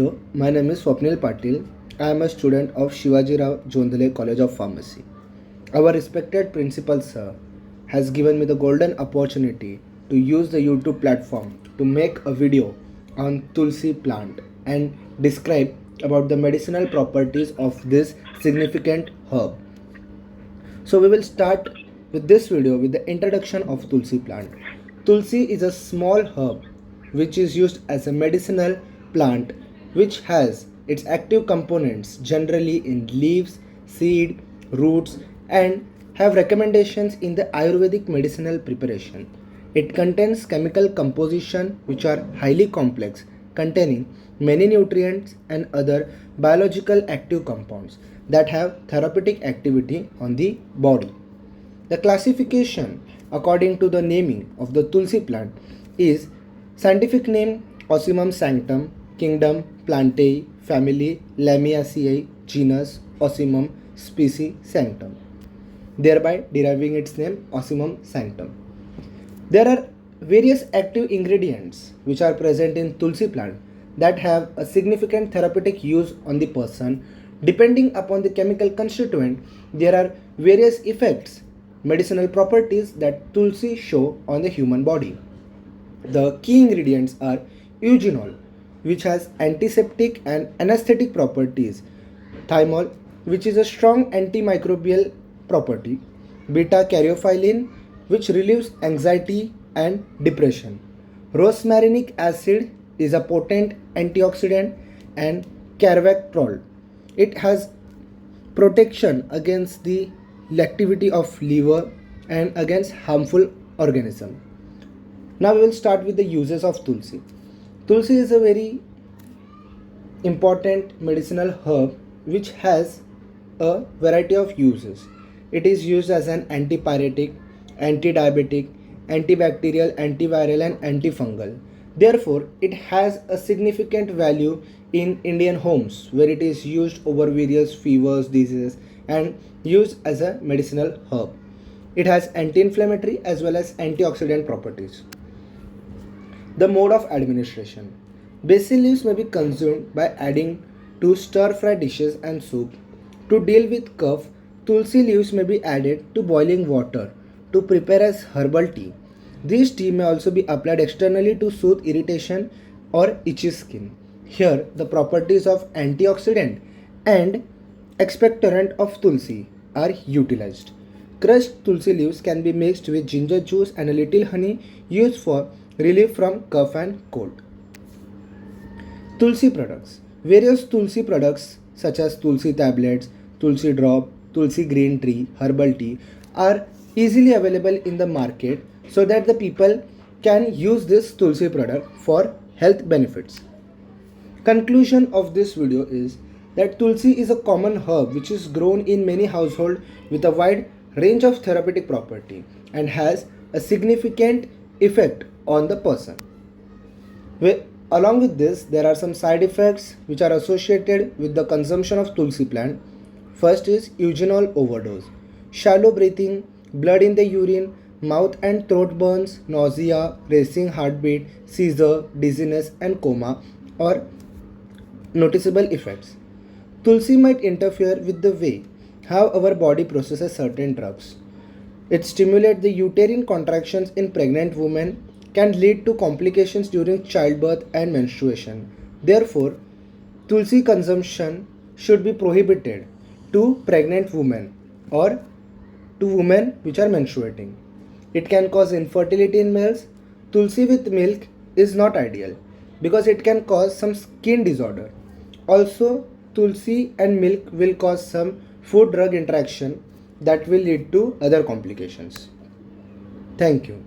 Hello, my name is Swapnil Patil. I am a student of Shivaji Rao Jondale College of Pharmacy. Our respected principal sir has given me the golden opportunity to use the YouTube platform to make a video on Tulsi plant and describe about the medicinal properties of this significant herb. So we will start with this video with the introduction of Tulsi plant. Tulsi is a small herb which is used as a medicinal plant which has its active components generally in leaves, seed, roots and have recommendations in the Ayurvedic medicinal preparation. It contains chemical composition which are highly complex, containing many nutrients and other biological active compounds that have therapeutic activity on the body. The classification according to the naming of the Tulsi plant is scientific name Ocimum sanctum, kingdom Plantae, family Lamiaceae, genus Ocimum, species Sanctum, thereby deriving its name Ocimum sanctum. There are various active ingredients which are present in Tulsi plant that have a significant therapeutic use on the person. Depending upon the chemical constituent, there are various effects, medicinal properties that Tulsi show on the human body. The key ingredients are eugenol, which has antiseptic and anesthetic properties, thymol, which is a strong antimicrobial property, beta caryophyllene, which relieves anxiety and depression, rosmarinic acid is a potent antioxidant, and carvacrol, it has protection against the activity of liver and against harmful organism. Now we will start with the uses of Tulsi. Tulsi is a very important medicinal herb which has a variety of uses. It is used as an antipyretic, anti-diabetic, antibacterial, antiviral and antifungal. Therefore, it has a significant value in Indian homes where it is used over various fevers, diseases and used as a medicinal herb. It has anti-inflammatory as well as antioxidant properties. The mode of administration. Basil leaves may be consumed by adding to stir-fry dishes and soup. To deal with cough, Tulsi leaves may be added to boiling water to prepare as herbal tea. This tea may also be applied externally to soothe irritation or itchy skin. Here, the properties of antioxidant and expectorant of Tulsi are utilized. Crushed Tulsi leaves can be mixed with ginger juice and a little honey used for relief from cough and cold. Tulsi products. Various Tulsi products such as Tulsi tablets, Tulsi drop, Tulsi green tea, herbal tea are easily available in the market so that the people can use this Tulsi product for health benefits. Conclusion of this video is that Tulsi is a common herb which is grown in many households with a wide range of therapeutic property and has a significant effect on the person. Along with this, there are some side effects which are associated with the consumption of Tulsi plant. First is eugenol overdose, shallow breathing, blood in the urine, mouth and throat burns, nausea, racing heartbeat, seizure, dizziness and coma or noticeable effects. Tulsi might interfere with the way how our body processes certain drugs. It stimulates the uterine contractions in pregnant women, can lead to complications during childbirth and menstruation. Therefore, Tulsi consumption should be prohibited to pregnant women or to women which are menstruating. It can cause infertility in males. Tulsi with milk is not ideal because it can cause some skin disorder. Also, Tulsi and milk will cause some food drug interaction that will lead to other complications. Thank you.